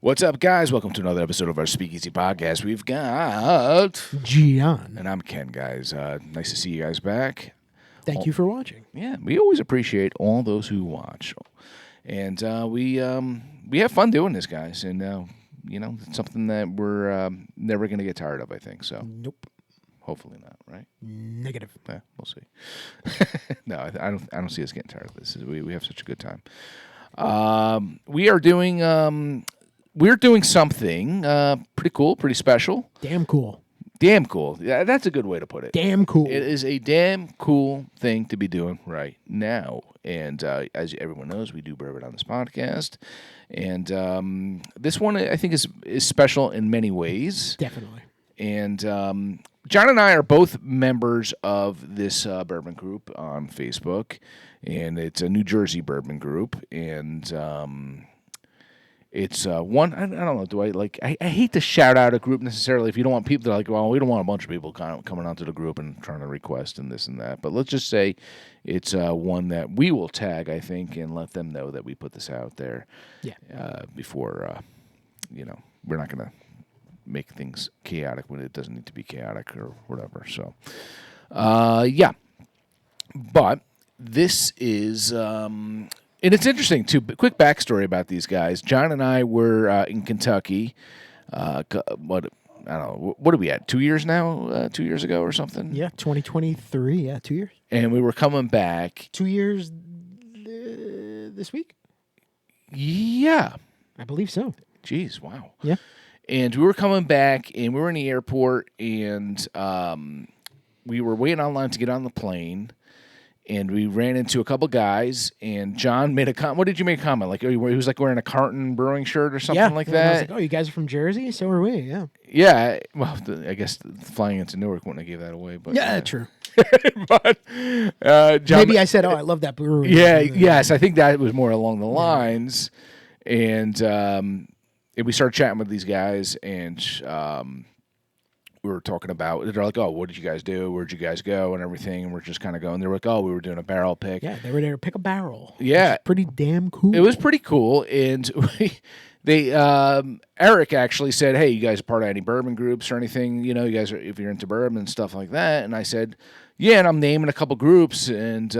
What's up, guys? Welcome to another episode of our Speakeasy podcast. We've got Gian. and I'm Ken, guys. Nice to see you guys back. Thank you for watching. Yeah, we always appreciate all those who watch, and we have fun doing this, guys. And it's something that we're never going to get tired of. I think so. Nope. Hopefully not, right? Negative. Yeah, we'll see. No, I don't see us getting tired of this. We have such a good time. We're doing something pretty cool, pretty special. Damn cool. Damn cool. Yeah, that's a good way to put it. Damn cool. It is a damn cool thing to be doing right now. And as everyone knows, we do bourbon on this podcast. And this one, I think, is special in many ways. Definitely. And John and I are both members of this bourbon group on Facebook. And it's a New Jersey bourbon group. And it's one, I don't know, I hate to shout out a group necessarily if you don't want people, they're like, well, we don't want a bunch of people coming onto the group and trying to request and this and that. But let's just say it's one that we will tag, I think, and let them know that we put this out there. Yeah. Before, we're not going to make things chaotic when it doesn't need to be chaotic or whatever. So, yeah. But this is... And it's interesting, too. Quick backstory about these guys. John and I were in Kentucky. What are we at? 2 years now? 2 years ago or something? Yeah, 2023. Yeah, 2 years. And we were coming back. 2 years this week? Yeah. I believe so. Jeez, wow. Yeah. And we were coming back, and we were in the airport, and we were waiting online to get on the plane. And we ran into a couple guys, and John made a comment. What did you make a comment? Like he was like wearing a Carton Brewing shirt or something like that? I was like, oh, you guys are from Jersey? So are we, yeah. Yeah, well, I guess flying into Newark wouldn't have gave that away. But yeah, true. But John, maybe I said, oh, I love that brewery. Yeah, yes, I think that was more along the lines. And we started chatting with these guys, and we were talking about, they're like, oh, what did you guys do? Where'd you guys go? And everything. And we're just kind of going. They were like, oh, we were doing a barrel pick. Yeah, they were there to pick a barrel. Yeah. Which is pretty damn cool. It was pretty cool. And Eric actually said, hey, you guys are part of any bourbon groups or anything? You know, you guys are, if you're into bourbon and stuff like that. And I said, yeah, and I'm naming a couple groups. And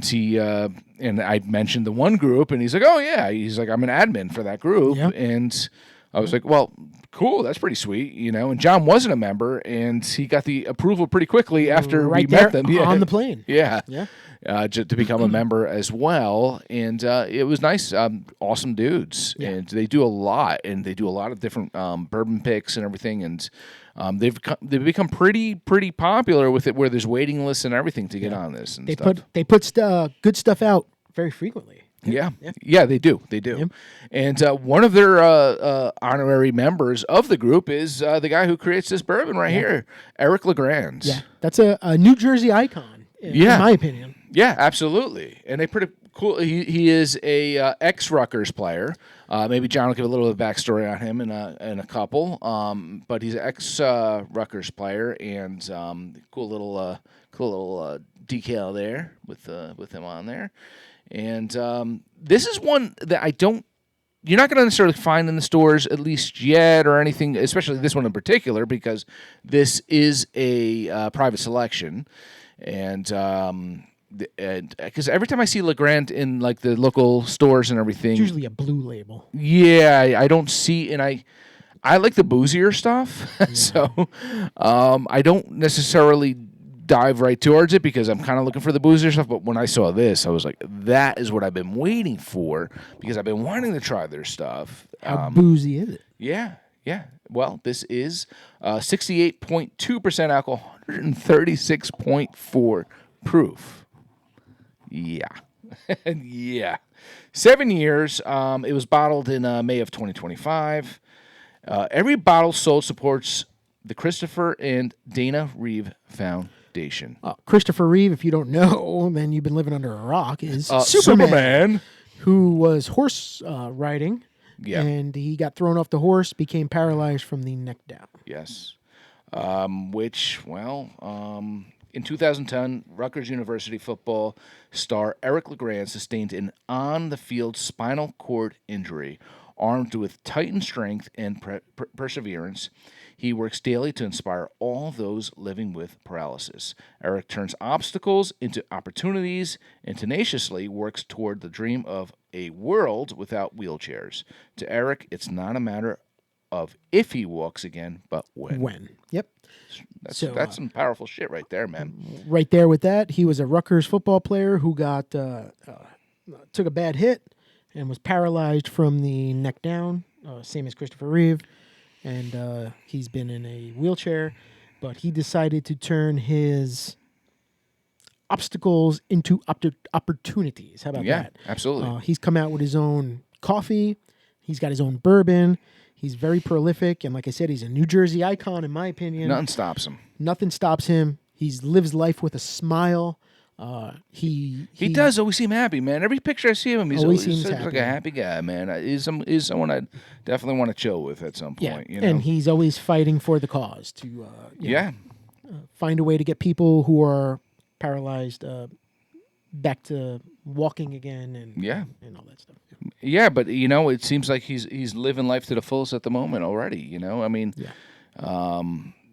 he, and I mentioned the one group, and he's like, oh, yeah. He's like, I'm an admin for that group. Yep. And I was like, well, cool, that's pretty sweet, And John wasn't a member, and he got the approval pretty quickly after we met them. Yeah. On the plane. Yeah. Yeah. To become a member as well. And it was nice. Awesome dudes. Yeah. And they do a lot, and they do a lot of different bourbon picks and everything. And they've become pretty popular with it, where there's waiting lists and everything to get on this. And they put good stuff out very frequently. Yeah, they do. Yep. And one of their honorary members of the group is the guy who creates this bourbon right here, Eric LeGrand. Yeah, that's a New Jersey icon, in my opinion. Yeah, absolutely. And they pretty cool. He is a ex-Rutgers player. Maybe John will give a little bit of backstory on him in a couple. But he's an ex-Rutgers player, and cool little decal there with him on there. And this is one that you're not going to necessarily find in the stores, at least yet, or anything, especially this one in particular, because this is a private selection. And because every time I see LeGrand in like the local stores and everything, it's usually a blue label. Yeah, I don't see, and I like the boozier stuff, so I don't necessarily dive right towards it because I'm kind of looking for the boozier stuff. But when I saw this, I was like, that is what I've been waiting for, because I've been wanting to try their stuff. How boozy is it? Yeah. Well, this is 68.2% alcohol, 136.4 proof. Yeah. Yeah. 7 years. It was bottled in May of 2025. Every bottle sold supports the Christopher and Dana Reeve Foundation. Christopher Reeve, if you don't know, then you've been living under a rock, is Superman, who was horse riding, Yeah. And he got thrown off the horse, became paralyzed from the neck down. Yes. In 2010, Rutgers University football star Eric LeGrand sustained an on-the-field spinal cord injury. Armed with titan strength and perseverance, he works daily to inspire all those living with paralysis. Eric turns obstacles into opportunities and tenaciously works toward the dream of a world without wheelchairs. To Eric, it's not a matter of if he walks again, but when. When. Yep. That's some powerful shit right there, man. Right there with that, he was a Rutgers football player who got took a bad hit and was paralyzed from the neck down, same as Christopher Reeve. And he's been in a wheelchair, but he decided to turn his obstacles into opportunities. How about that? Yeah, absolutely. He's come out with his own coffee. He's got his own bourbon. He's very prolific. And like I said, he's a New Jersey icon, in my opinion. Nothing stops him. Nothing stops him. He lives life with a smile. He does always seem happy, man. Every picture I see of him, he's always always seems like happy. a happy guy, man. He's someone I definitely want to chill with at some point. You know? And he's always fighting for the cause to yeah, find a way to get people who are paralyzed back to walking again and all that stuff. yeah. But it seems like he's living life to the fullest at the moment already. I mean,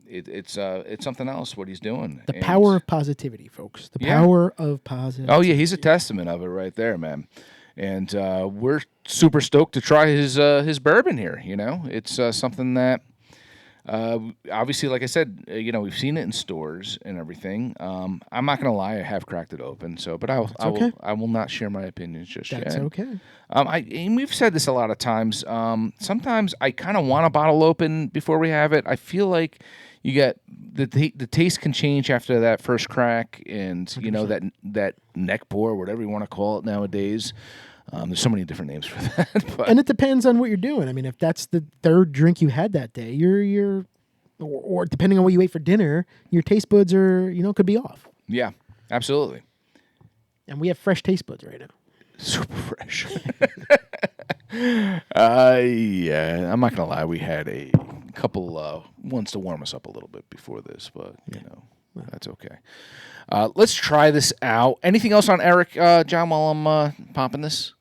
it's something else what he's doing. The power of positivity, folks. The power of positivity. Oh yeah, he's a testament of it right there, man. And we're super stoked to try his bourbon here. It's something that obviously, like I said, we've seen it in stores and everything. I'm not gonna lie, I have cracked it open. But I will not share my opinions just yet. That's okay. And we've said this a lot of times. Sometimes I kind of want a bottle open before we have it. I feel like you get the taste can change after that first crack, and 100%. that neck pour, whatever you want to call it nowadays. There's so many different names for that. And it depends on what you're doing. I mean, if that's the third drink you had that day, or depending on what you ate for dinner, your taste buds are could be off. Yeah, absolutely. And we have fresh taste buds right now. Super fresh. Yeah, I'm not gonna lie. We had a couple ones to warm us up a little bit before this, but that's okay. Let's try this out. Anything else on Eric, John, while I'm popping this?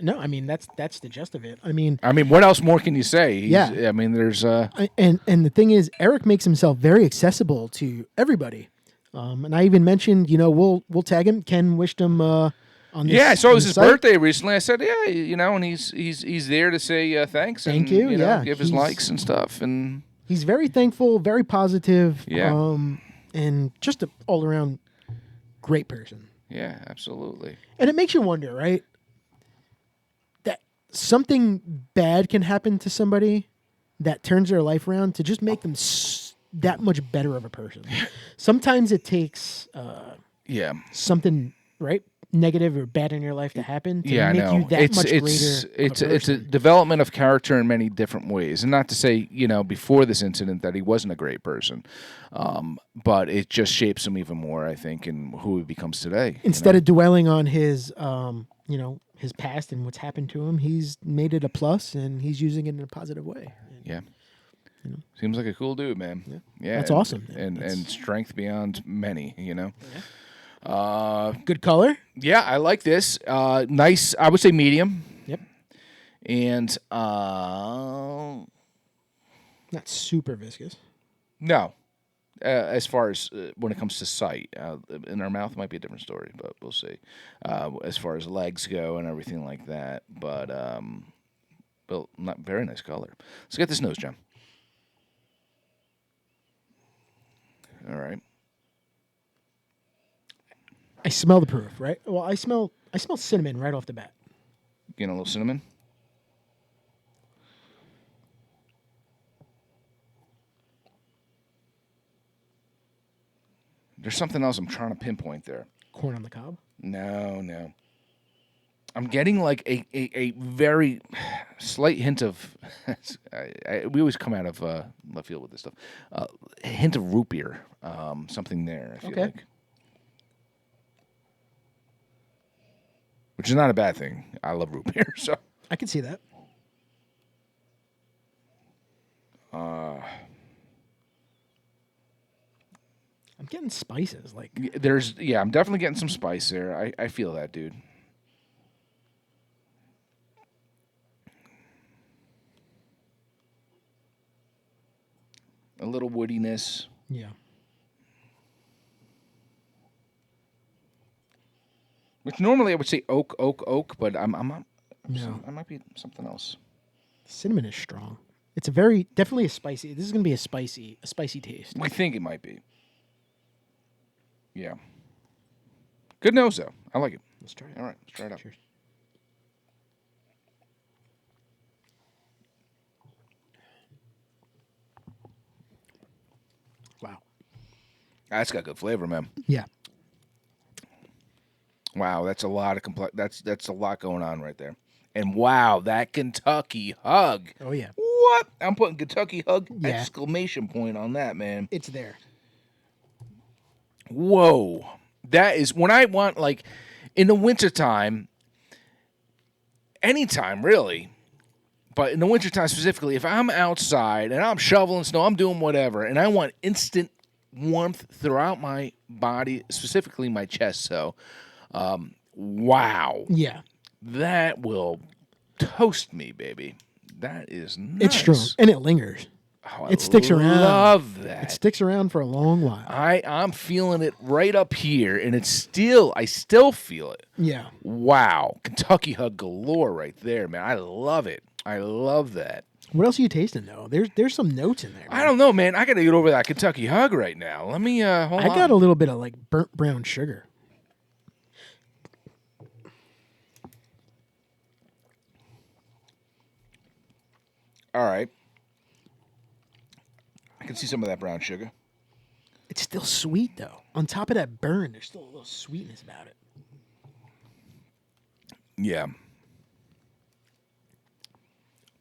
No, I mean that's the gist of it. I mean, what else more can you say? Yeah. I mean, there's and the thing is, Eric makes himself very accessible to everybody. And I even mentioned, we'll tag him. Ken wished him on this. Yeah, I saw it was his site. birthday recently. I said, and he's there to say thanks. Thank and, you. give his likes and stuff. And he's very thankful, very positive. Yeah. And just an all around great person. Yeah, absolutely. And it makes you wonder, right? That something bad can happen to somebody that turns their life around to just make them that much better of a person. Sometimes it takes something negative or bad in your life to happen to make you that much greater. It's a development of character in many different ways, and not to say before this incident that he wasn't a great person, but it just shapes him even more, I think, in who he becomes today. Instead of dwelling on his his past and what's happened to him, he's made it a plus and he's using it in a positive way. Yeah. Seems like a cool dude, man. Yeah, that's awesome. And strength beyond many, Yeah. Good color. Yeah, I like this. Nice, I would say medium. Yep. And not super viscous. No. As far as when it comes to sight, in our mouth might be a different story, but we'll see. As far as legs go and everything like that, but not very nice color. Let's get this nose, John. All right. I smell the proof, right? Well, I smell cinnamon right off the bat. Getting a little cinnamon. There's something else I'm trying to pinpoint there. Corn on the cob? No. I'm getting like a very slight hint of. We always come out of left field with this stuff. A hint of root beer, something there. I feel like, which is not a bad thing. I love root beer, so I can see that. I'm getting spices. Like I'm definitely getting some spice there. I feel that, dude. A little woodiness. yeah. Which normally I would say oak, but I'm not. No. I might be something else. Cinnamon is strong. It's definitely a spicy. This is gonna be a spicy taste. We think it might be. Yeah. Good nose though. I like it. Let's try it. All right, let's try it out. Cheers. Wow. That's got good flavor, man. Yeah. Wow, that's a lot of that's a lot going on right there. And wow, that Kentucky hug. Oh yeah. What? I'm putting Kentucky hug Yeah. exclamation point on that, man. It's there. Whoa. That is when I want, like, in the wintertime, anytime really, but in the wintertime specifically, if I'm outside and I'm shoveling snow, I'm doing whatever, and I want instant warmth throughout my body, specifically my chest. So, wow. Yeah. That will toast me, baby. That is nice. It's strong and it lingers. Oh, It sticks around. Love that. It sticks around for a long while. I'm feeling it right up here, and I still feel it. Yeah. Wow. Kentucky hug galore right there, man. I love it. I love that. What else are you tasting though? There's some notes in there. I don't know, man. I got to get over that Kentucky hug right now. Let me hold on. I got a little bit of like burnt brown sugar. All right. I can see some of that brown sugar. It's still sweet though. On top of that burn, there's still a little sweetness about it. Yeah.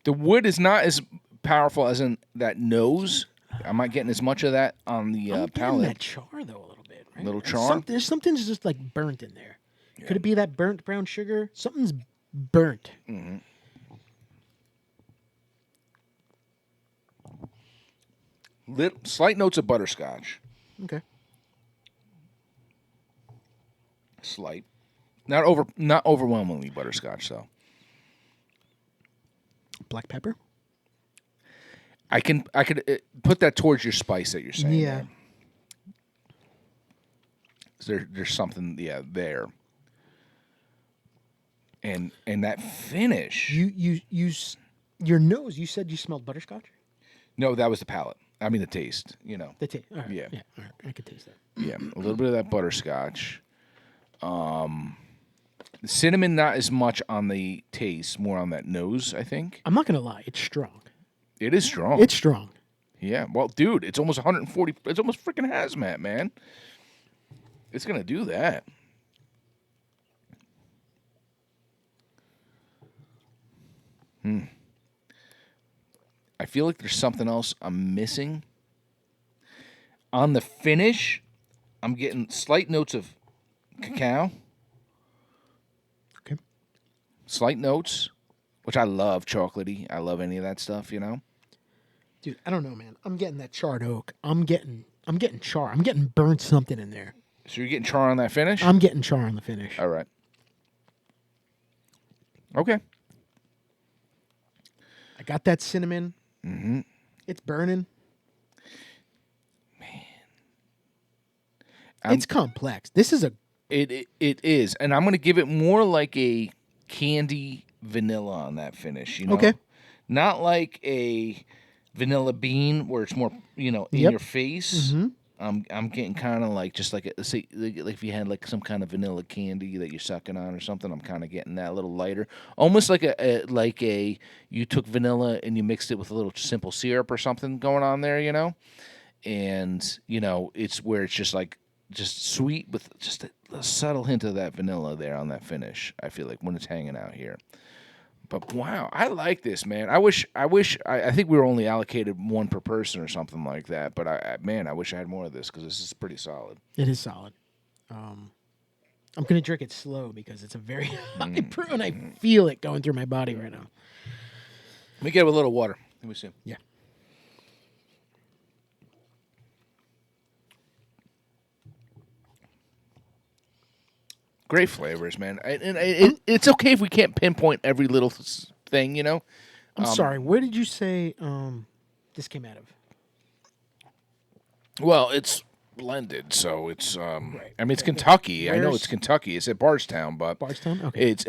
The wood is not as powerful as in that nose. I'm not getting as much of that on the I'm getting palate. that char though a little bit. Right? Little char? There's something just like burnt in there. Could it be that burnt brown sugar? Something's burnt. Mm-hmm. Slight notes of butterscotch. Okay. Slight. Not overwhelmingly butterscotch though. Black pepper? I could put that towards your spice that you're saying. Yeah. There's something there. And that finish. Your nose, you said you smelled butterscotch? No, that was the palate. I mean the taste, The taste. All right. Yeah. Yeah. All right. I could taste that. Yeah, a little bit of that butterscotch. The cinnamon not as much on the taste, more on that nose, I think. I'm not gonna lie, it's strong. It is strong. It's strong. Yeah, well, dude, it's almost 140. It's almost freaking hazmat, man. It's gonna do that. I feel like there's something else I'm missing. On the finish, I'm getting slight notes of cacao. Okay. Slight notes, which I love, chocolatey. I love any of that stuff, you know? Dude, I don't know, man. I'm getting that charred oak. I'm getting char. I'm getting burnt something in there. So you're getting char on that finish? I'm getting char on the finish. All right. Okay. I got that cinnamon. Mm-hmm. It's burning. It's complex. This is It is, and I'm gonna give it more like a candy vanilla on that finish. You know, Okay. Not like a vanilla bean where it's more in Yep. your face. Mm-hmm. I'm getting kind of like just like say like if you had like some kind of vanilla candy that you're sucking on or something. I'm kind of getting that a little lighter, almost like a you took vanilla and you mixed it with a little simple syrup or something going on there. And it's where it's just sweet with just a subtle hint of that vanilla there on that finish. I feel like when it's hanging out here. But wow, I like this, man. I think we were only allocated one per person or something like that. But I wish I had more of this because this is pretty solid. It is solid. I'm gonna drink it slow because it's a very high brew, and I feel it going through my body right now. Let me get a little water. Let me see. Yeah. Great flavors, man. It's okay if we can't pinpoint every little thing, you know. I'm sorry. Where did you say this came out of? Well, it's blended, so it's. I mean, it's Okay. Kentucky. I know Where's- it's Kentucky. It's at Bardstown, but Bardstown? Okay. it's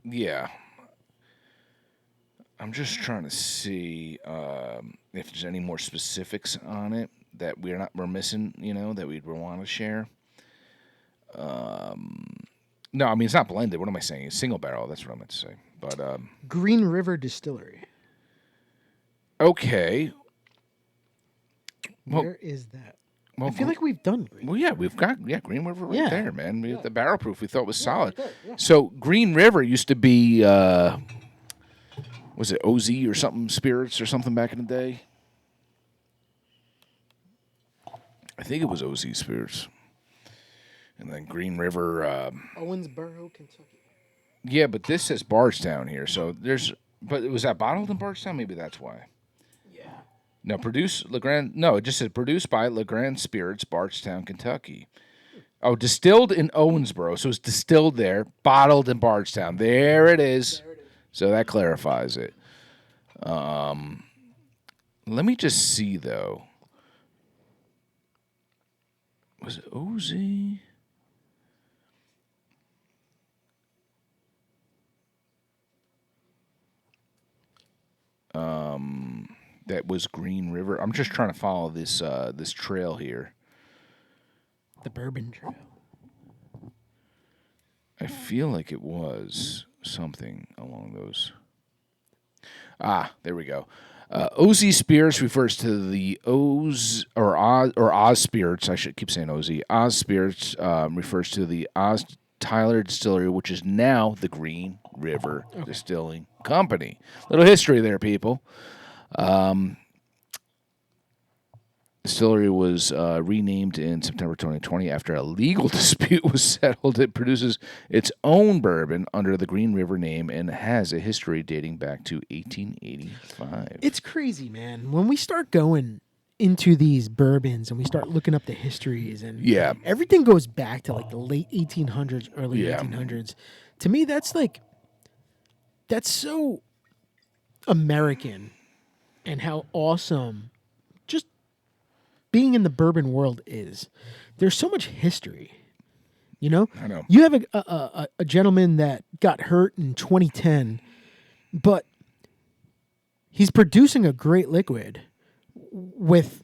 yeah. I'm just trying to see if there's any more specifics on it that we're missing. You know, that we'd want to share. No, I mean it's not blended. What am I saying? It's single barrel. That's what I meant to say. But Green River Distillery. okay. Well, Where is that? well, I feel like we've done Green. well, yeah, we've got Green River right Yeah. there, man. We the barrel proof we thought was solid. right there, yeah. So Green River used to be was it OZ or something spirits or something back in the day? I think it was OZ spirits. And then Green River Owensboro, Kentucky. yeah, but this says Bardstown here. So there's but was that bottled in Bardstown? Maybe that's why. Yeah. No, it just says produced by LeGrand's Spirits, Bardstown, Kentucky. Oh, distilled in Owensboro. So it's distilled there, bottled in Bardstown. There it is. So that clarifies it. Let me just see, though. Was it OZ? That was Green River. I'm just trying to follow this this trail here. The Bourbon Trail. I feel like it was something along those. Ah, there we go. OZ Spirits refers to the Oz Spirits. I should keep saying OZ. Oz Spirits refers to the Oz Tyler Distillery, which is now the Green River Distilling Company. Little history there, people. Distillery was renamed in September 2020 after a legal dispute was settled. It produces its own bourbon under the Green River name and has a history dating back to 1885. It's crazy, man. When we start going into these bourbons and we start looking up the histories and Yeah. everything goes back to like the late 1800s, early Yeah. 1800s. To me, that's so American and how awesome just being in the bourbon world is. There's so much history, you know? I know. You have a gentleman that got hurt in 2010, but he's producing a great liquid with,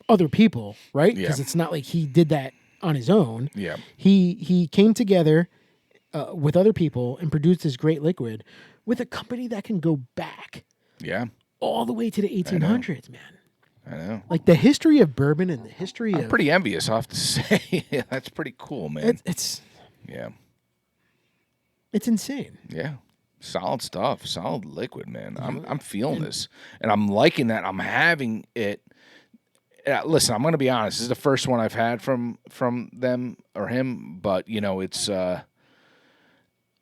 other people, right? Yeah. Because it's not like he did that on his own. Yeah. He came together with other people and produced this great liquid with a company that can go back Yeah. all the way to the 1800s, man. I know. Like the history of bourbon and the history I'm of pretty envious, I have to say. That's pretty cool, man. it's Yeah. insane. Yeah. Solid stuff. Solid liquid, man. I'm feeling this. And I'm liking that. I'm having it. Listen, I'm going to be honest. This is the first one I've had from them or him, but it's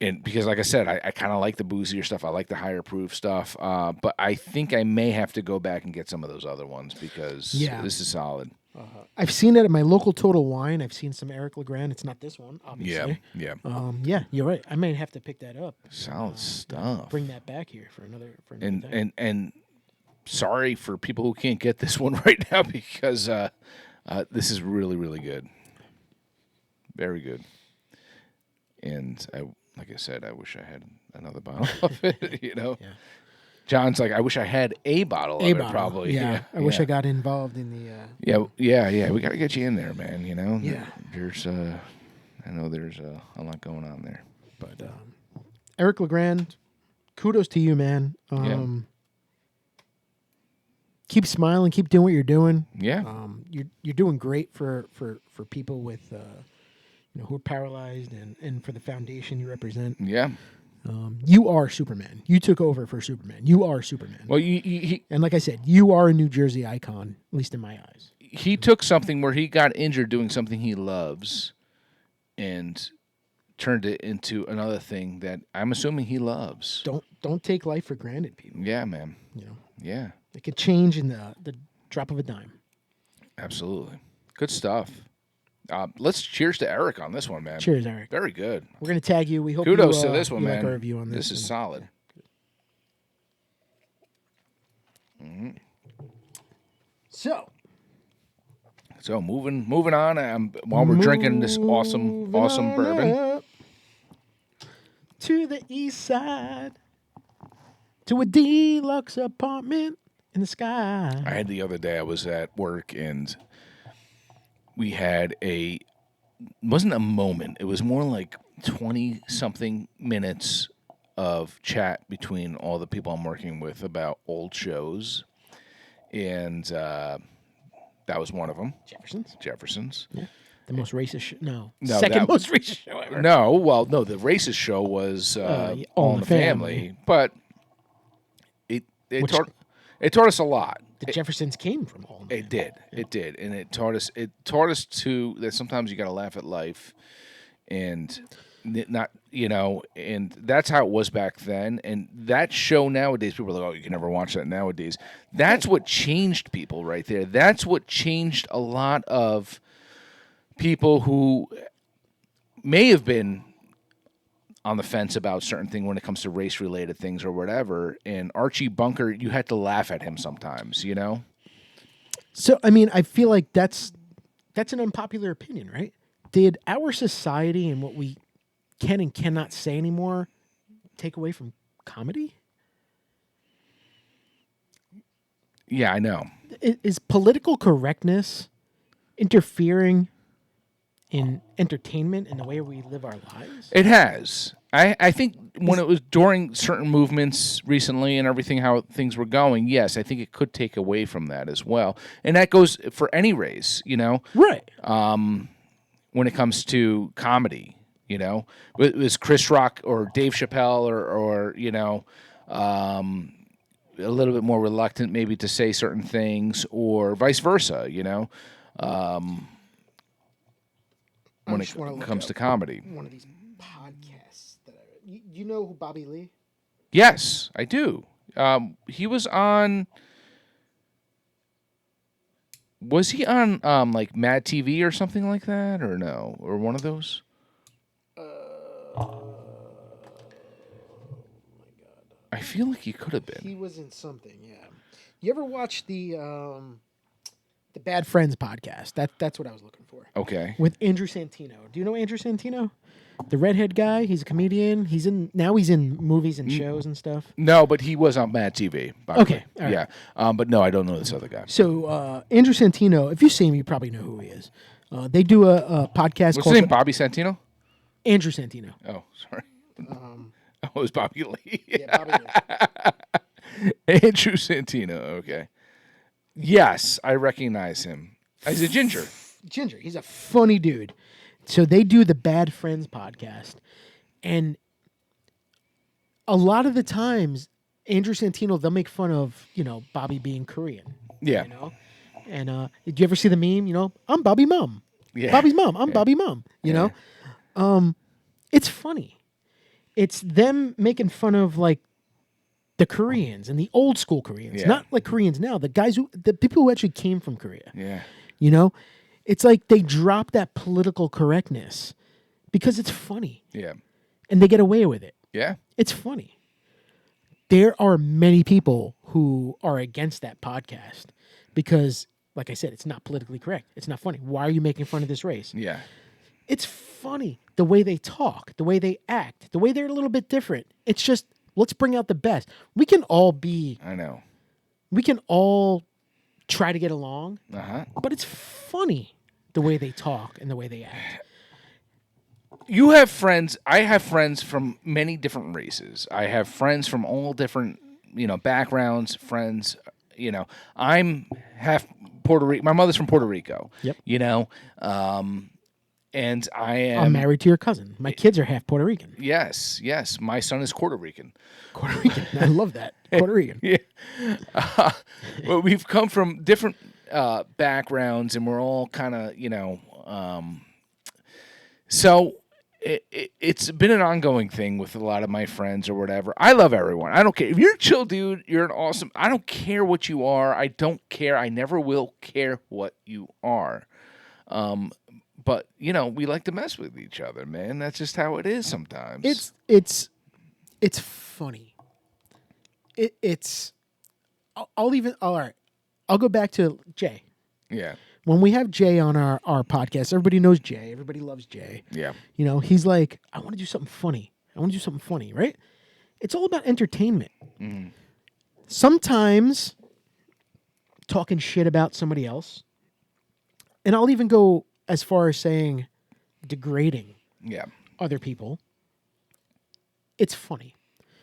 and because like I said, I kind of like the boozier stuff. I like the higher proof stuff. But I think I may have to go back and get some of those other ones because this is solid. I've seen it at my local Total Wine. I've seen some Eric LeGrand. It's not this one, obviously. Yeah. Yeah, you're right. I may have to pick that up. Solid stuff. Bring that back here for another and thing. and sorry for people who can't get this one right now because this is really, really good. Very good. And like I said, I wish I had another bottle of it, Yeah. John's like, I wish I had a bottle of it, probably. Yeah. I wish I got involved in the Yeah. We got to get you in there, man, Yeah. There's I know there's a lot going on there. But Eric LeGrand, kudos to you, man. Keep smiling, keep doing what you're doing. yeah. You're doing great for people with who are paralyzed and for the foundation you represent. Yeah. You are Superman. You took over for Superman. You are Superman. Well, he And like I said, you are a New Jersey icon, at least in my eyes. he took something where he got injured doing something he loves and turned it into another thing that I'm assuming he loves. Don't take life for granted, people. Yeah, man. It could change in the drop of a dime. Absolutely. Good stuff. Let's cheers to Eric on this one, man. Cheers, Eric. Very good. We're going to tag you. We hope Kudos you, to this one, you man. like our review on this. This is solid. So moving on. While we're drinking this awesome bourbon. To the east side, to a deluxe apartment in the sky. I had the other day. I was at work and we had wasn't a moment. It was more like 20-something minutes of chat between all the people I'm working with about old shows, and that was one of them. Jefferson's. Yeah. The most racist No, second most racist show ever. No, the racist show was All in the Family, but it taught us a lot. The Jeffersons came from All in the Family. It did, and it taught us that sometimes you got to laugh at life, and not and that's how it was back then. And that show nowadays, people are like, oh, you can never watch that nowadays. That's what changed people right there. That's what changed a lot of people who may have been on the fence about certain things when it comes to race-related things or whatever. And Archie Bunker, you had to laugh at him sometimes, So, I mean, I feel like that's an unpopular opinion, right? Did our society and what we can and cannot say anymore take away from comedy? Yeah, I know. Is political correctness interfering in entertainment and the way we live our lives? It has. I think when it was during certain movements recently and everything, how things were going, yes, I think it could take away from that as well. And that goes for any race, Right. When it comes to comedy, was Chris Rock or Dave Chappelle or a little bit more reluctant maybe to say certain things or vice versa, when it comes to comedy. One of these podcasts that you know who Bobby Lee? Yes, I do. He was on. Was he on like Mad TV or something like that, or no, or one of those? Oh my God! I feel like he could have been. He was in something. Yeah. You ever watch the Bad Friends podcast? That's what I was looking for. Okay. With Andrew Santino. Do you know Andrew Santino? The redhead guy. He's a comedian. He's in movies and shows and stuff. No, but he was on Mad TV. Okay. All right. Yeah. But no, I don't know this other guy. So Andrew Santino, if you see him, you probably know who he is. They do a podcast What's called his name? Bobby Santino? Andrew Santino. Oh, sorry. It was Bobby Lee. Yeah, Bobby Lee. Andrew Santino. Okay. Yes, I recognize him. He's a ginger. Ginger. He's a funny dude. So they do the Bad Friends podcast. And a lot of the times, Andrew Santino, they'll make fun of, Bobby being Korean. Yeah. And did you ever see the meme, I'm Bobby Mom. Yeah. Bobby's mom. I'm Bobby Mom. It's funny. It's them making fun of, like, the Koreans and the old school Koreans. Yeah. Not like Koreans now. The people who actually came from Korea. Yeah. It's like they drop that political correctness because it's funny. Yeah. And they get away with it. Yeah. It's funny. There are many people who are against that podcast because, like I said, it's not politically correct. It's not funny. Why are you making fun of this race? Yeah. It's funny. The way they talk, the way they act, the way they're a little bit different. It's just, let's bring out the best. We can all try to get along, but it's funny the way they talk and the way they act. You have friends. I have friends from many different races. I have friends from all different, backgrounds, friends. I'm half Puerto Rico. My mother's from Puerto Rico. Yep. And I'm married to your cousin. My kids are half Puerto Rican. Yes. My son is Puerto Rican. Puerto Rican. I love that. Puerto Rican. Yeah. Well, we've come from different backgrounds, and we're all kind of, so it's been an ongoing thing with a lot of my friends or whatever. I love everyone. I don't care. If you're a chill dude, you're an awesome. I don't care what you are. I don't care. I never will care what you are. but we like to mess with each other, man. That's just how it is sometimes. It's funny. All right. I'll go back to Jay. Yeah. When we have Jay on our podcast, everybody knows Jay. Everybody loves Jay. Yeah. He's like, I want to do something funny. Right? It's all about entertainment. Mm-hmm. Sometimes talking shit about somebody else, and I'll even go as far as saying degrading other people. It's funny.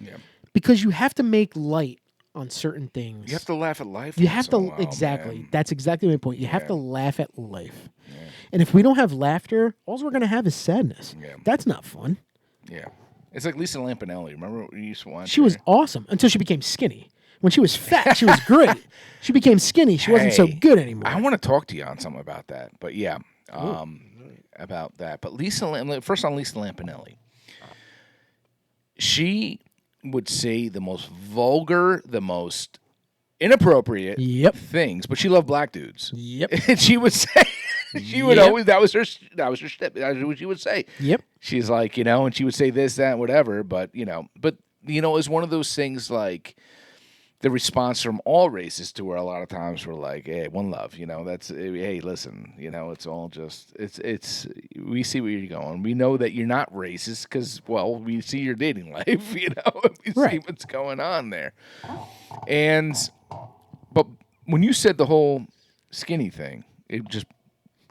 Yeah. Because you have to make light on certain things. You have to laugh at life. You have to, exactly. Man. That's exactly my point. You have to laugh at life. Yeah. And if we don't have laughter, all we're going to have is sadness. Yeah. That's not fun. Yeah. It's like Lisa Lampanelli. Remember what you used to watch? She was awesome until she became skinny. When she was fat, she was great. She became skinny. She wasn't so good anymore. I want to talk to you on something about that. But yeah, about that. But first on Lisa Lampanelli. She would say the most vulgar, the most inappropriate things, but she loved black dudes. Yep. And she would say, she would always, that was her shtick. That was what she would say. Yep. She's like, and she would say this, that, whatever, but it's one of those things like the response from all races to her a lot of times were like, hey, one love, that's, hey, listen, it's all just, it's, we see where you're going. We know that you're not racist because, well, we see your dating life, we see what's going on there. But when you said the whole skinny thing, it just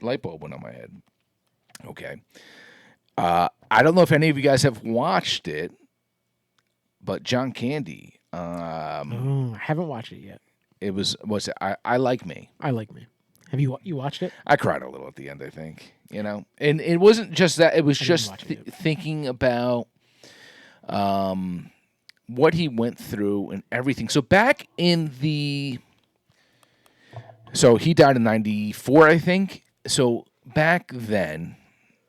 light bulb went on my head. Okay. I don't know if any of you guys have watched it, but John Candy, I haven't watched it yet. It was I Like Me. I Like Me. Have you watched it? I cried a little at the end, I think. And it wasn't just that. It was just thinking about what he went through and everything. So back in so he died in 94, I think. So back then,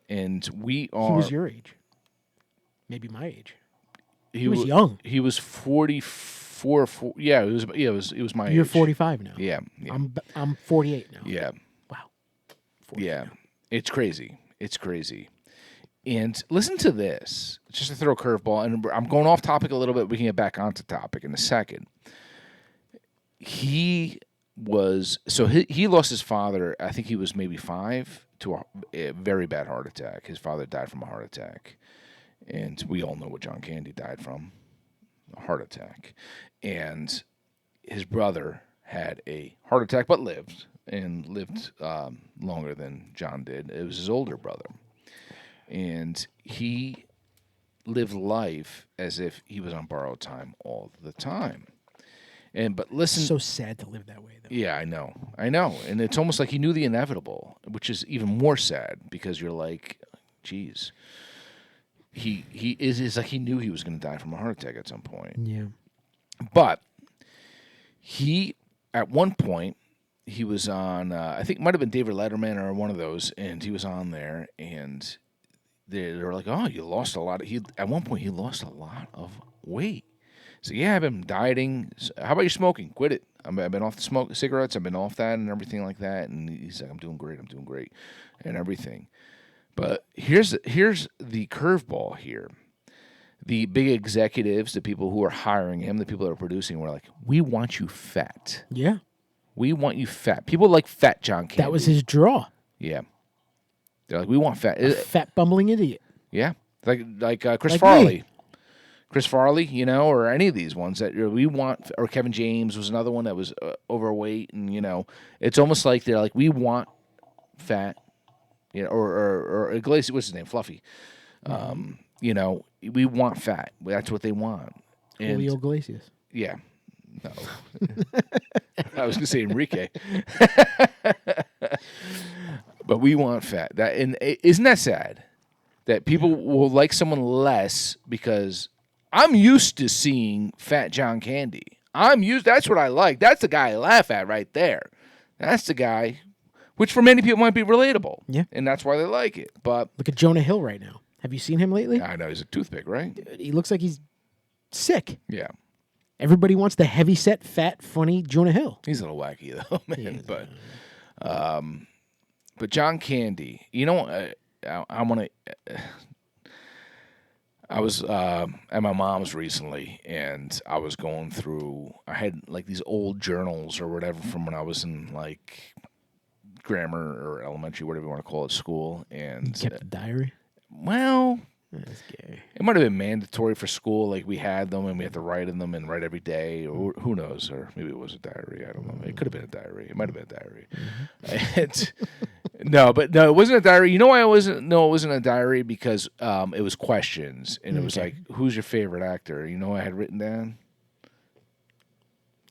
and he was your age. Maybe my age. He was young. He was 44. It was my age. You're 45 now. Yeah. I'm 48 now. Yeah. Wow. Yeah. It's crazy. And listen to this, just to throw a curveball, and I'm going off topic a little bit. We can get back onto topic in a second. He lost his father. I think he was maybe 5 to a very bad heart attack. His father died from a heart attack. And we all know what John Candy died from, a heart attack. And his brother had a heart attack, but lived longer than John did. It was his older brother. And he lived life as if he was on borrowed time all the time. But listen, so sad to live that way, though. Yeah, I know, and it's almost like he knew the inevitable, which is even more sad because you're like, geez. He is like he knew he was going to die from a heart attack at some point. Yeah. But he, at one point, he was on, I think it might have been David Letterman or one of those, and he was on there, and they were like, oh, you lost a lot. At one point, he lost a lot of weight. So, yeah, I've been dieting. How about you smoking? Quit it. I've been off the cigarettes. I've been off that and everything like that. And he's like, I'm doing great, and everything. But here's the curveball here. The big executives, the people who are hiring him, the people that are producing, were like, we want you fat. Yeah. We want you fat. People like fat John Candy. That was his draw. Yeah. They're like, we want fat. A fat bumbling idiot. Yeah. Like Chris Farley. Me. Chris Farley, or any of these ones that we want, or Kevin James was another one that was overweight, and, it's almost like they're like, we want fat. Or Iglesias, what's his name? Fluffy. We want fat. That's what they want. Julio Iglesias. Yeah. No. I was going to say Enrique. But we want fat. Isn't that sad? That people will like someone less because I'm used to seeing fat John Candy. That's what I like. That's the guy I laugh at right there. That's the guy. Which for many people might be relatable. Yeah. And that's why they like it. But look at Jonah Hill right now. Have you seen him lately? I know. He's a toothpick, right? Dude, he looks like he's sick. Yeah. Everybody wants the heavy-set, fat, funny Jonah Hill. He's a little wacky, though, man. But But John Candy, you know, I want to. I was at my mom's recently, and I was going through. I had like these old journals or whatever from when I was in like grammar or elementary, whatever you want to call it, school. And You kept a diary? well, That's gay. it might have been mandatory for school. Like we had them, and we had to write in them and write every day, or who knows? Or maybe it was a diary. I don't know. It could have been a diary. It might have been a diary. No, it wasn't a diary. You know why it wasn't a diary? Because it was questions, and it was like, who's your favorite actor? You know what I had written down?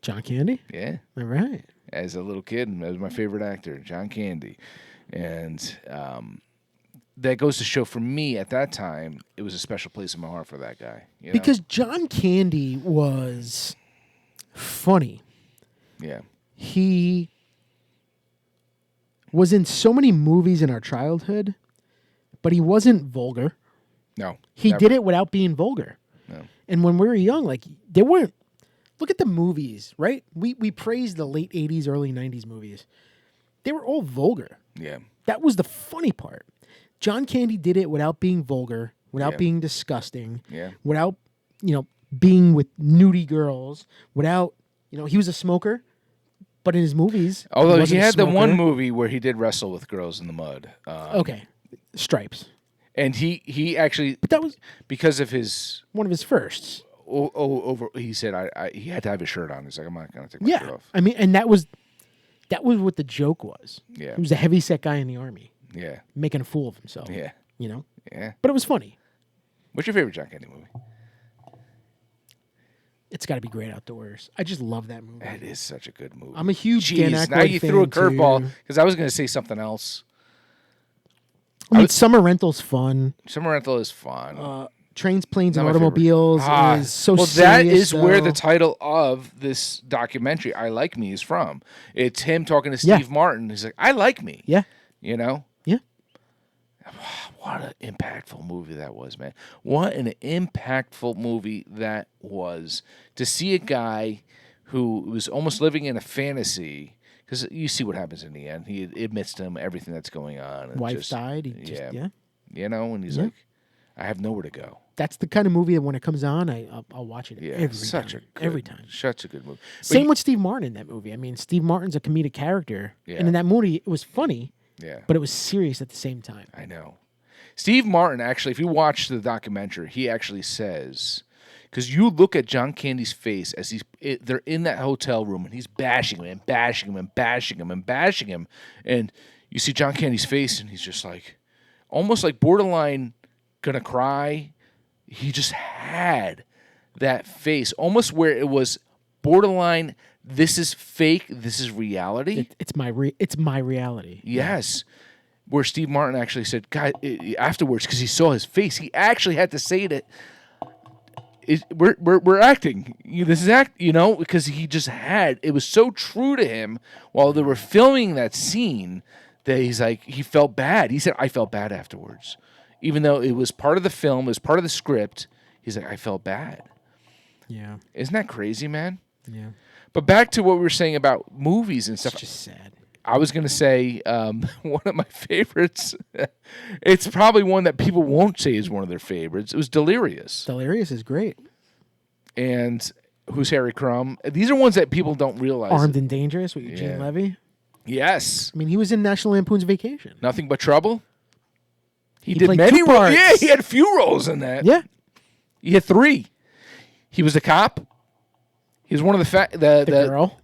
John Candy? Yeah. All right. As a little kid, that was my favorite actor, John Candy. And that goes to show for me at that time, it was a special place in my heart for that guy. You know? Because John Candy was funny. Yeah. He was in so many movies in our childhood, but he wasn't vulgar. No. He never. did it without being vulgar. No. And when we were young, like, they weren't. Look at the movies, right? We praised the late 80s, early 90s movies. They were all vulgar. Yeah. That was the funny part. John Candy did it without being vulgar, without being disgusting, without, being with nudie girls, without, he was a smoker, but in his movies, although he had the smoker. one movie where he did wrestle with girls in the mud. Okay, Stripes. And he actually, But that was because of his one of his firsts. he said he had to have his shirt on. He's like, I'm not going to take my shirt off. I mean, and that was what the joke was. Yeah. He was a heavyset guy in the army. Yeah. Making a fool of himself. Yeah. Yeah. But it was funny. What's your favorite John Candy movie? It's got to be Great Outdoors. I just love that movie. That is such a good movie. I'm a huge Dan Jeez, Aykroyd now you threw a fan, curveball too. because I was going to say something else. I mean, Summer Rental's fun. Summer Rental is fun. Trains, Planes, and Not my favorite. Automobiles is so well, serious. that is where though. the title of this documentary, I Like Me, is from. It's him talking to Steve Martin. He's like, I like me. Yeah. You know? Yeah. What an impactful movie that was, man. What an impactful movie that was. To see a guy who was almost living in a fantasy, because you see what happens in the end. He admits to him everything that's going on. And Wife died. He just, You know, and he's like, I have nowhere to go. That's the kind of movie that when it comes on, I'll watch it every time. Every time. Such a good movie. Same with Steve Martin in that movie. I mean, Steve Martin's a comedic character. Yeah. And in that movie, it was funny, but it was serious at the same time. I know. Steve Martin, actually, if you watch the documentary, he actually says, because you look at John Candy's face as they're in that hotel room and he's bashing him and bashing him and bashing him and bashing him. And you see John Candy's face and he's just like, almost like borderline gonna cry. He just had that face, almost where it was borderline, this is fake, this is reality. It's my reality. Yes. Where Steve Martin actually said, God, afterwards, because he saw his face, he actually had to say that we're acting. This is because he just it was so true to him while they were filming that scene that he's like, he felt bad. He said, I felt bad afterwards. Even though it was part of the film, it was part of the script, he's like, I felt bad. Yeah. Isn't that crazy, man? Yeah. But back to what we were saying about movies and stuff. It's just sad. I was going to say one of my favorites. It's probably one that people won't say is one of their favorites. It was Delirious. Delirious is great. And Who's Harry Crumb? These are ones that people don't realize. Armed and Dangerous with Eugene Levy. Yes. I mean, he was in National Lampoon's Vacation. Nothing But Trouble. He did played many two roles. parts. Yeah, he had a few roles in that. Yeah. He had 3. He was the cop. He was one of the girl.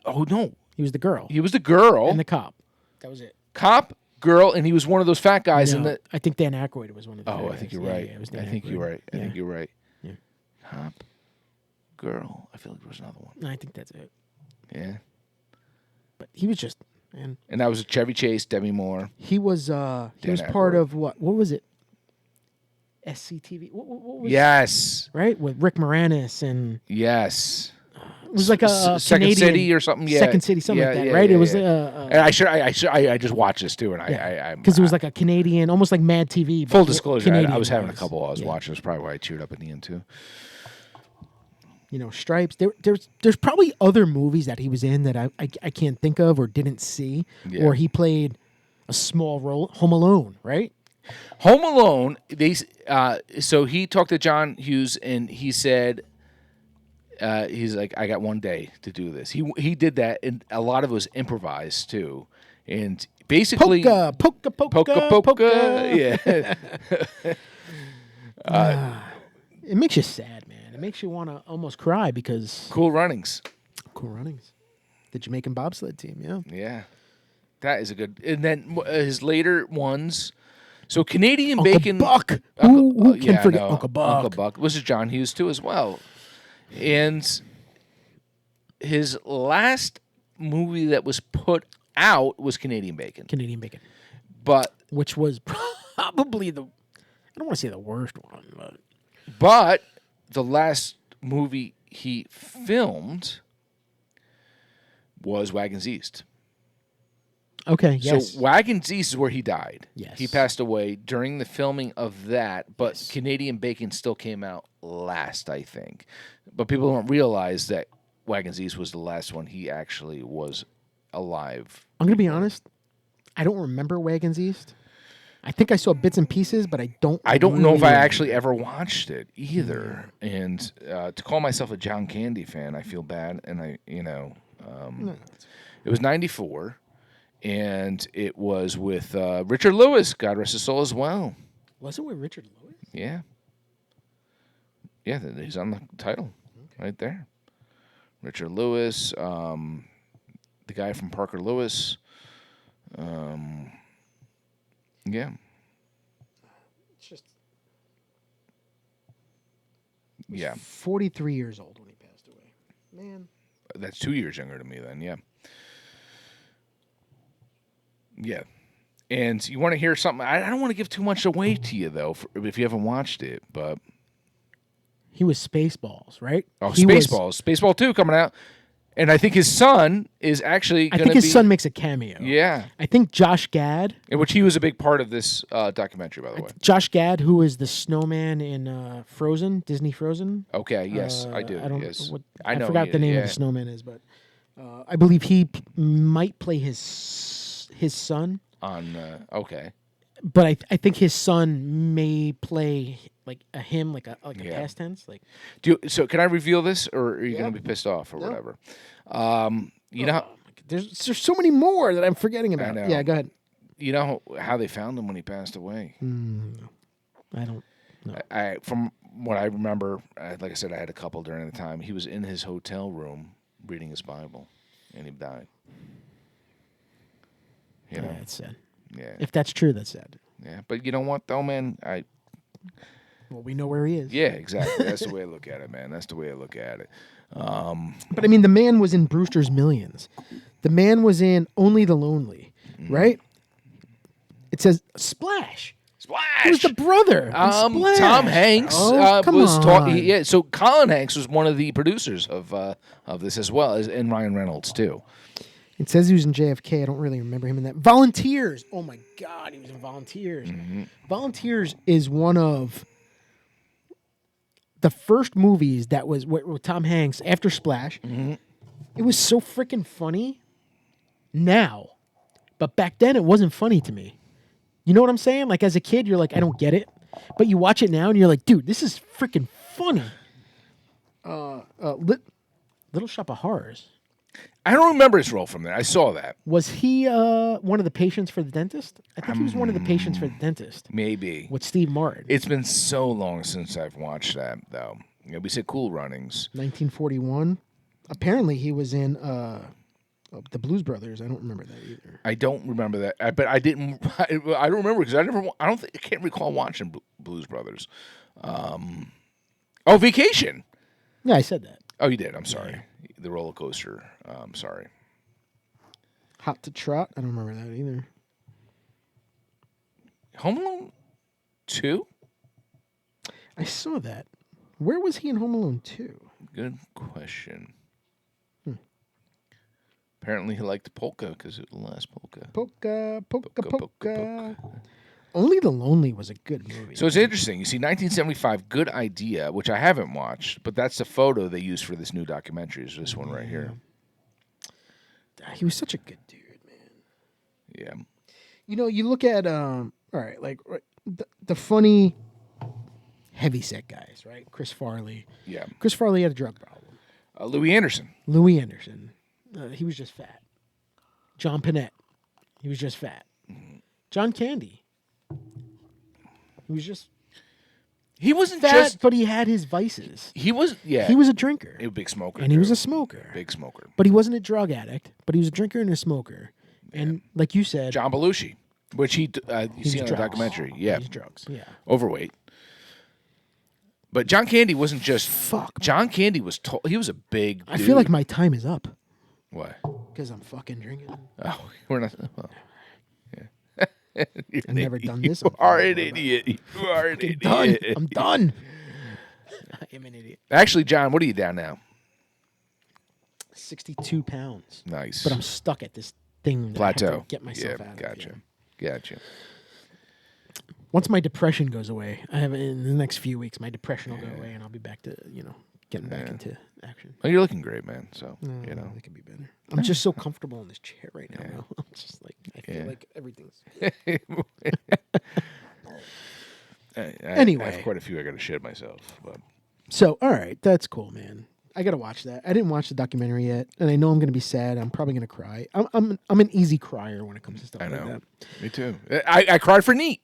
Oh no. He was the girl. He was the girl. And the cop. That was it. Cop, girl, and he was one of those fat guys in the. I think Dan Aykroyd was one of the Oh, I guys. think you're right. Yeah, it was Dan I think Aykroyd. you're right. I Yeah. think you're right. Yeah. Cop, girl. I feel like there was another one. I think that's it. Yeah. But he was just, man. And that was Chevy Chase, Demi Moore. He was part Aykroyd. of what was it? SCTV. What was Yes. right? With Rick Moranis and Yes. it was like a Second Canadian, City or something. Yeah. Second City, something like that, yeah, right? yeah, It was yeah. And I just watched this too, and because it was like a Canadian, almost like Mad TV. but full disclosure. I Canadian was having a wise. couple while I was Yeah. watching. That's probably why I cheered up at the end too. Stripes. There's probably other movies that he was in that I can't think of or didn't see, Yeah. or he played a small role. Home Alone, right? Home Alone. So he talked to John Hughes, and he said, he's like, I got one day to do this. He did that, and a lot of it was improvised too, and basically polka. Yeah. It makes you sad, man. It makes you want to almost cry because Cool Runnings. Cool Runnings, the Jamaican bobsled team. Yeah. Yeah, that is a good. And then his later ones. So Canadian Uncle Bacon. Buck. Who can forget Uncle Buck? Uncle Buck. This is John Hughes too as well. And his last movie that was put out was Canadian Bacon. Canadian Bacon, But which was probably I don't want to say the worst one, but the last movie he filmed was Wagons East. okay, yes. So Wagons East is where he died. Yes. He passed away during the filming of that, but Yes. Canadian Bacon still came out last, I think. But people don't realize that Wagons East was the last one he actually was alive. I'm going to be honest. I don't remember Wagons East. I think I saw bits and pieces, but I don't know if I really- actually ever watched it either. And to call myself a John Candy fan, I feel bad. And it was 94, and it was with Richard Lewis, God rest his soul as well. Was it with Richard Lewis? Yeah. Yeah, he's on the title right there. Richard Lewis, the guy from Parker Lewis. Yeah. It's just Yeah. 43 years old when he passed away. Man. That's 2 years younger than me then, yeah. Yeah. And you want to hear something? I don't want to give too much away to you, though, if you haven't watched it, but... He was Spaceballs, right? Oh, He was- Spaceballs. Spaceball 2 coming out. And I think his son is actually I going to think be... his son makes a cameo. Yeah. I think Josh Gad. In which he was a big part of this documentary, by the way. Josh Gad, who is the snowman in Frozen, Disney Frozen. Okay, yes, I do. I don't. Yes. I know forgot he- the name yeah. of the snowman is, but I believe he might play his son. Okay. But I think his son may play like a Yeah. past tense. Like, So can I reveal this, or are you going to be pissed off or No. whatever? You know, there's so many more that I'm forgetting about. know. Yeah, go ahead. you know how they found him when he passed away. I don't. No. I from what I remember, like I said, I had a couple during the time. He was in his hotel room reading his Bible, and he died. You know, Yeah, it's sad. yeah, If that's true, that's sad. yeah. But you know what, though, man? Well, we know where he is. Yeah, exactly. That's the way I look at it, man. That's the way I look at it. But I mean, the man was in Brewster's Millions. The man was in Only the Lonely, right? It says Splash. Splash. He was the brother. in Splash. Tom Hanks come was on. talking. Yeah, so Colin Hanks was one of the producers of this as well, and Ryan Reynolds too. It says he was in JFK. I don't really remember him in that. Volunteers. Oh my God, he was in Volunteers. Volunteers is one of the first movies that was with Tom Hanks after Splash. It was so freaking funny now, but back then it wasn't funny to me. You know what I'm saying? Like as a kid, you're like, I don't get it, but you watch it now and you're like, dude, this is freaking funny. Little Shop of Horrors. I don't remember his role from there. I saw that. Was he one of the patients for the dentist? I think he was one of the patients for the dentist Maybe. with Steve Martin. It's been so long since I've watched that, though. You know, we said Cool Runnings. 1941. Apparently, he was in the Blues Brothers. I don't remember that either. I don't remember that, but I didn't. I don't remember because I can't recall watching Blues Brothers. Vacation. Yeah, I said that. Oh, you did. I'm sorry. The roller coaster. Sorry. Hot to Trot. I don't remember that either. Home Alone 2? I saw that. Where was he in Home Alone 2? Good question. Apparently he liked polka because it was the last polka. Polka, polka, Polka, polka. polka. Only the Lonely was a good movie. So it's interesting. You see 1975, Good Idea, which I haven't watched, but that's the photo they used for this new documentary is this one right here. He was such a good dude, man. Yeah. you look at all right, like the funny heavyset guys, right? Chris Farley. Yeah. Chris Farley had a drug problem. Louis Anderson. Louis Anderson, he was just fat. John Panette, he was just fat. John Candy, He wasn't fat, just. but he had his vices. He was. Yeah. He was a drinker, a big smoker. and he was too. a smoker. Big smoker. But he wasn't a drug addict. But he was a drinker and a smoker. And like you said, John Belushi, which you see in the drugs. documentary. Yeah. He's drugs. Yeah. Overweight. But John Candy wasn't just. Fuck. John Candy was. He was a big. I dude. feel like my time is up What? because I'm fucking drinking. Oh, we're not. Well, I've never done this. You are an idiot. You are an idiot. Done. I'm done. I am an idiot. Actually, John, what are you down now? 62 pounds. Nice. But I'm stuck at this thing that I have Plateau. to get myself Yeah, out gotcha. of. Yeah. Gotcha. Once my depression goes away, I have in the next few weeks, my depression will go away, and I'll be back to getting back into action. Well, you're looking great, man. So It could be better. I'm just so comfortable in this chair right now. Bro. I'm just like I feel like everything's. Anyway. I have quite a few I got to shit myself. But So, all right, that's cool, man. I gotta watch that. I didn't watch the documentary yet, and I know I'm gonna be sad. I'm probably gonna cry. I'm an easy crier when it comes to stuff like know. that. Me too. I cried for Neat.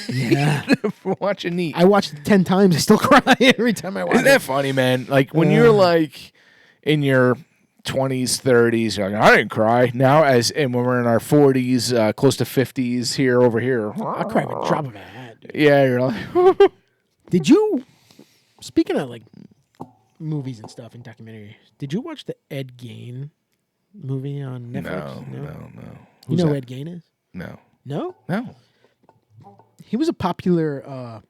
Yeah, For watching Neat. I watched it 10 times. I still cry every time I watch Isn't it. that funny, man? Like when you're like in your 20s, 30s, you're like, I didn't cry. Now, and when we're in our 40s, close to 50s, over here. I cry with a drop of a hat. Dude. Yeah, you're like, Did you? Speaking of like movies and stuff and documentaries, did you watch the Ed Gein movie on Netflix? no. You Who's know who that? Ed Gein is? No. No. No. He was a popular.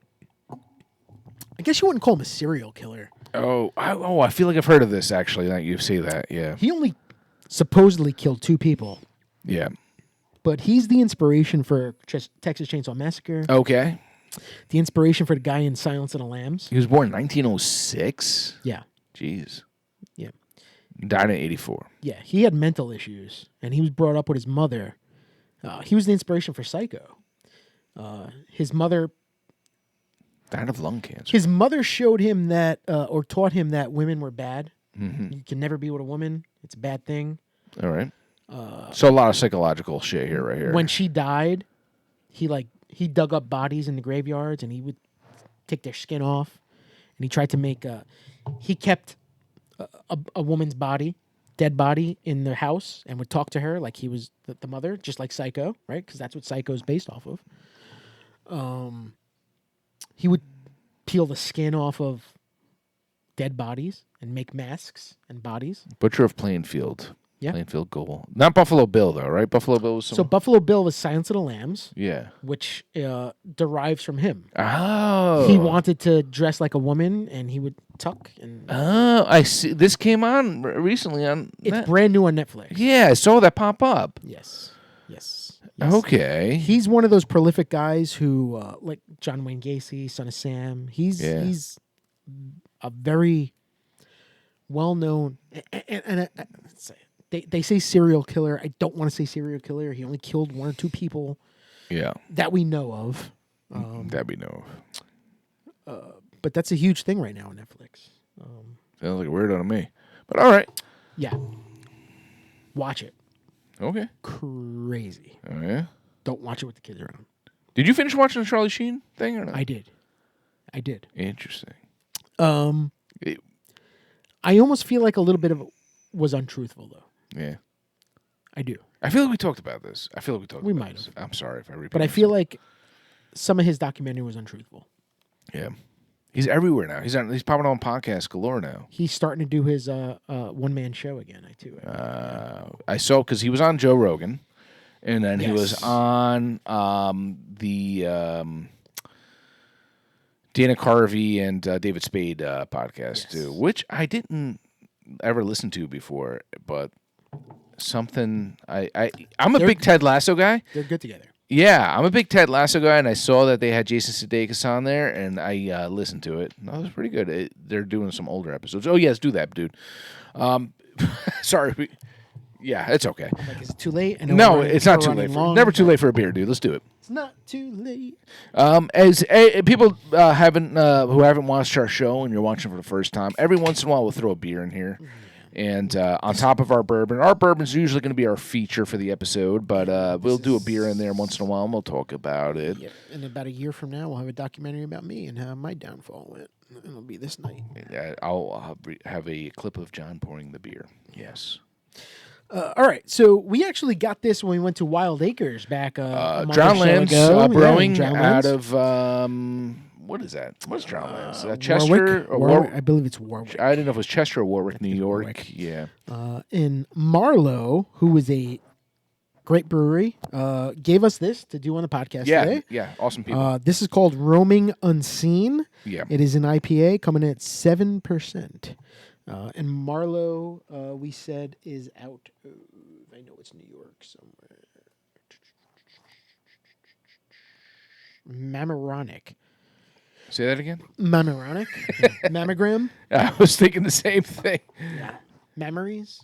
I guess you wouldn't call him a serial killer. I feel like I've heard of this actually. That you say that, yeah, He only supposedly killed 2 people, yeah. but he's the inspiration for Texas Chainsaw Massacre. Okay. The inspiration for the guy in Silence of the Lambs. He was born in 1906. Yeah, Jeez. yeah, Died in 84. yeah. He had mental issues, and he was brought up with his mother. He was the inspiration for Psycho. His mother. Died of lung cancer. His mother showed him that, or taught him that women were bad. Mm-hmm. You can never be with a woman; it's a bad thing. All right. So a lot of psychological shit here, right here. When she died, he dug up bodies in the graveyards, and he would take their skin off, and he tried to make he kept a woman's body, dead body, in the house, and would talk to her like he was the mother, just like Psycho, right? Because that's what Psycho is based off of. He would peel the skin off of dead bodies and make masks and bodies. Butcher of Plainfield. Yeah. Plainfield Goal. Not Buffalo Bill though, right? Buffalo Bill was So Buffalo Bill was Silence of the Lambs, yeah. which derives from him. Oh. He wanted to dress like a woman, and he would tuck. And Oh, I see. This came on recently on. it's brand new on Netflix. Yeah, I saw that pop up. Yes. Okay. He's one of those prolific guys who, like John Wayne Gacy, Son of Sam. He's a very well-known, and they say serial killer. I don't want to say serial killer. He only killed 1 or 2 people. Yeah. That we know of. That we know of. But that's a huge thing right now on Netflix. Sounds like a weirdo to me. But all right. Yeah. Watch it. Okay. Crazy. Oh yeah. Don't watch it with the kids around. Did you finish watching the Charlie Sheen thing or not? I did. Interesting. I almost feel like a little bit of it was untruthful, though. Yeah. I do. I feel like we talked about this. We might this. I'm sorry if I repeat. But I feel like some of his documentary was untruthful. Yeah. He's everywhere now. He's popping on podcasts galore now. He's starting to do his one-man show again, I saw because he was on Joe Rogan, and then he was Yes. on the Dana Carvey and David Spade podcast too, which I didn't ever listen to before, but something I'm a big Ted Lasso guy. They're good together. Yeah, I'm a big Ted Lasso guy, and I saw that they had Jason Sudeikis on there, and I listened to it. That was pretty good. They're doing some older episodes. Oh, yes, do that, dude. Sorry. Yeah, it's okay. I'm like, is it too late? I know No, we're running- it's not we're too running late. long, Never too but late for a beer, dude. Let's do it. It's not too late. As people who haven't watched our show and you're watching for the first time, every once in a while we'll throw a beer in here. And on top of our bourbon's usually going to be our feature for the episode, but we'll do a beer in there once in a while and we'll talk about it. Yep. And about a year from now, we'll have a documentary about me and how my downfall went. It'll be this night. I'll have a clip of John pouring the beer. Yes. All right, so we actually got this when we went to Wild Acres back a month or so Drownlands ago. Brewing Drownlands. out of what is that? What's Drownlands? Is that Chester Warwick? or I believe it's Warwick. I didn't know if it was Chester or Warwick, New York. Warwick. Yeah. In Marlowe, who is a great brewery, gave us this to do on the podcast today. Yeah, awesome people. This is called Roaming Unseen. Yeah. It is an IPA coming in at 7%. And Marlowe, we said, is out of, I know it's New York somewhere. Mammoronic. Say that again? Mammoronic? Mammogram? I was thinking the same thing. Yeah. Memories?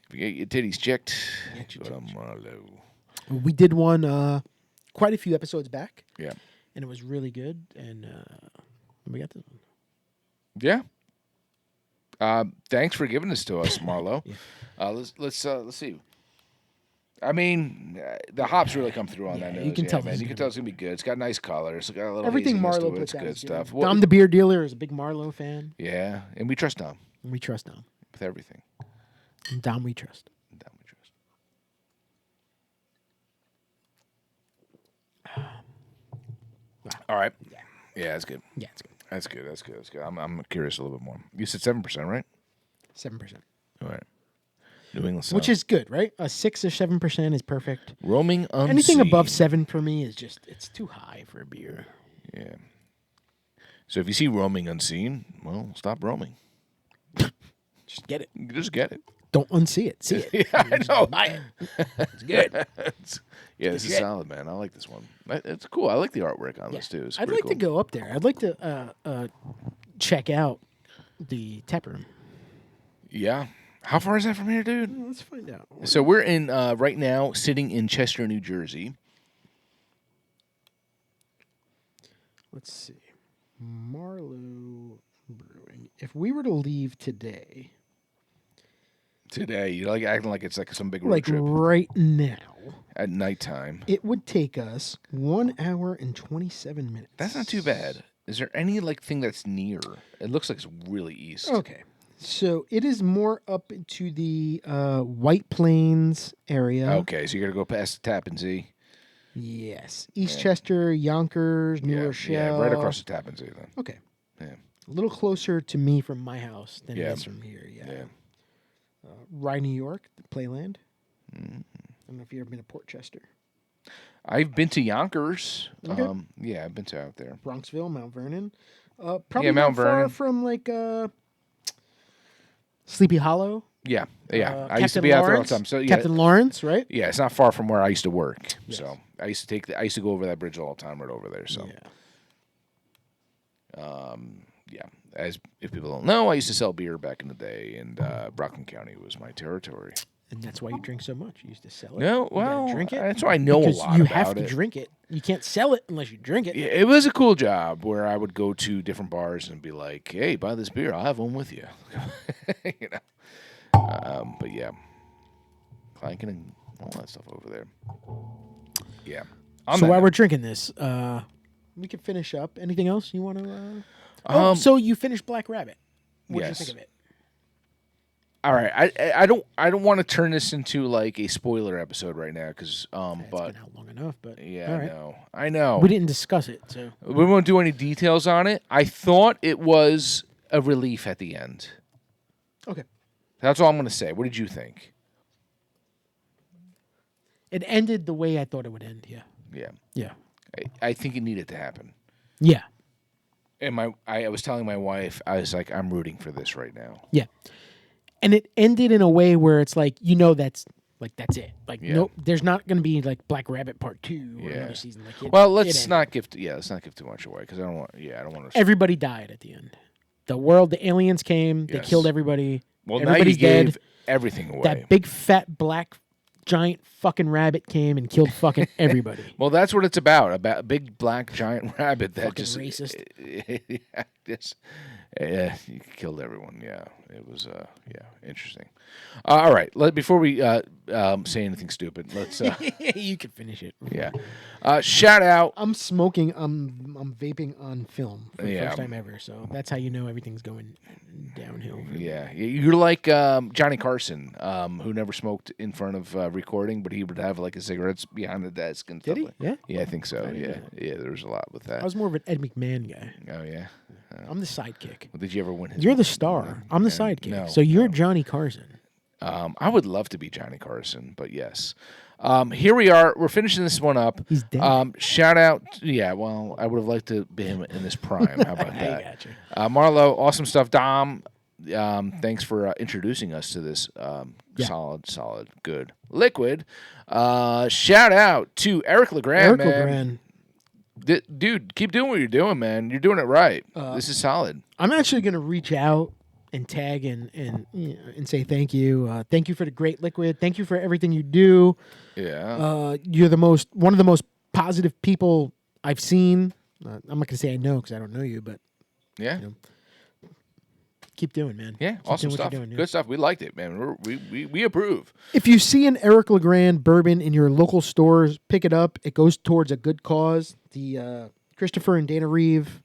If you get your titties checked. Get your go to titties Marlowe. We did one quite a few episodes back. Yeah. And it was really good. And we got this one. Yeah. Thanks for giving this to us, Marlowe. Yeah. Let's see. I mean, the hops really come through on that nose. You can tell. Man. You can tell it's gonna be good. It's got nice color. It's got a little Everything haziness Marlowe to it. puts It's out good is stuff. good. Dom, the beer dealer, is a big Marlowe fan. Yeah, and we trust Dom And we trust Dom. with everything. And Dom, we trust. Dom, we trust. All right. Yeah, that's good. Yeah, it's good. That's good. That's good. That's good. I'm curious a little bit more. You said 7%, right? 7%. All right. New England style. Which is good, right? A 6 or 7% is perfect. Roaming Unseen. Anything above 7 for me is just, it's too high for a beer. Yeah. So if you see roaming unseen, well, stop roaming. Just get it. Just get it. Don't unsee it. See it. Yeah, I know. Buy it. It's good. Yeah, this is shit. solid, man. I like this one. It's cool. I like the artwork on this too. It's I'd pretty like to cool. go up there. I'd like to check out the tap room. Yeah. How far is that from here, dude? Let's find out. So we're in right now, sitting in Chester, New Jersey. Let's see. Marlowe Brewing. If we were to leave today, Today, you're like acting like it's like some big road like trip right now, at nighttime. it would take us 1 hour and 27 minutes. That's not too bad. Is there any like thing that's near? It looks like it's really east. Okay. So it is more up to the White Plains area. Okay, so you got to go past the Tappan Zee. Yes. Eastchester, Yonkers, New Rochelle. Yeah, right across the Tappan Zee then. Okay. Yeah. A little closer to me from my house than Yeah. it is from here. Yeah. Yeah. Rye, New York, the Playland. Mm-hmm. I don't know if you've ever been to Port Chester. I've been to Yonkers. Okay. Yeah, I've been to out there. Bronxville, Mount Vernon. Probably Yeah, Mount not far Vernon. from like Sleepy Hollow. Yeah, yeah. I Captain used to be out there all Lawrence. the time. So yeah, Captain Lawrence, right? yeah, it's not far from where I used to work. Yes. So I used to I used to go over that bridge all the time, right over there. So yeah, as if people don't know, I used to sell beer back in the day, and Rockland County was my territory. And that's why you drink so much. You used to sell it. No, You gotta well, drink it. that's why I know because a lot you about have to it. drink it. You can't sell it unless you drink it. Yeah, it was a cool job where I would go to different bars and be like, "Hey, buy this beer. I'll have one with you." You know. But yeah, clanking and all that stuff over there. Yeah. So while we're drinking this, we can finish up. Anything else you want to? So you finished Black Rabbit. What did you yes. think of it? All right, I don't want to turn this into like a spoiler episode right now because It's but been out long enough, but yeah, all right. I know We didn't discuss it, so we won't do any details on it. I thought it was a relief at the end. okay. That's all I'm going to say. What did you think? It ended the way I thought it would end. Yeah. Yeah, Yeah. I think it needed to happen. Yeah. And I was telling my wife, I was like, I'm rooting for this right now. Yeah. And it ended in a way where it's like, that's it. Like, Yeah. nope, there's not going to be like Black Rabbit Part 2 or Yeah. another season. Like, Well, it let's ended. not give too much away because I don't want to. Everybody died at the end. The aliens came, they Yes. killed everybody. Well, Everybody's now you dead. gave everything away. That big fat black giant fucking rabbit came and killed fucking everybody. Well, that's what it's about a big black giant rabbit that Fucking just racist. Yeah, just he killed everyone. Yeah, it was interesting. All right, before we say anything stupid, let's You can finish it. yeah. Shout out. I'm smoking. I'm vaping on film for the Yeah. first time ever. So that's how you know everything's going downhill. Yeah, you're like Johnny Carson, who never smoked in front of recording, but he would have like his cigarettes behind the desk and Did stuff. he? Like. Yeah? Yeah, I think so. didn't Yeah, know yeah. There was a lot with that. I was more of an Ed McMahon guy. Oh yeah. I'm the sidekick. Well, did you ever win his? You're the star. I'm the sidekick. no, so you're Johnny Carson. I would love to be Johnny Carson, but yes. Here we are. We're finishing this one up. He's dead. Shout out. Yeah, well, I would have liked to be him in his prime. How about I that? gotcha. Marlowe, awesome stuff. Dom, thanks for introducing us to this Yeah. solid, good liquid. Shout out to Eric LeGrand, Eric man. LeGrand. Dude, keep doing what you're doing, man. You're doing it right. This is solid. I'm actually gonna reach out and tag and say thank you. Thank you for the great liquid. Thank you for everything you do. Yeah. You're one of the most positive people I've seen. I'm not gonna say I know because I don't know you, but Yeah. keep doing, man. Yeah. Keep Awesome doing what stuff. you're doing, yeah. Good stuff. We liked it, man. We approve. If you see an Eric LeGrand bourbon in your local stores, pick it up. It goes towards a good cause. The Christopher and Dana Reeve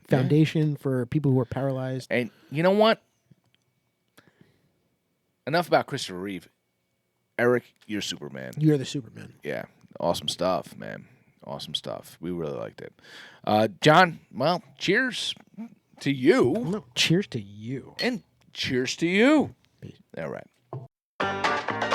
Foundation for people who are paralyzed. And you know what? Enough about Christopher Reeve. Eric, you're Superman. You're the Superman. Yeah. Awesome stuff, man. Awesome stuff. We really liked it. John, well, cheers to you. No, cheers to you. And cheers to you. Peace. All right.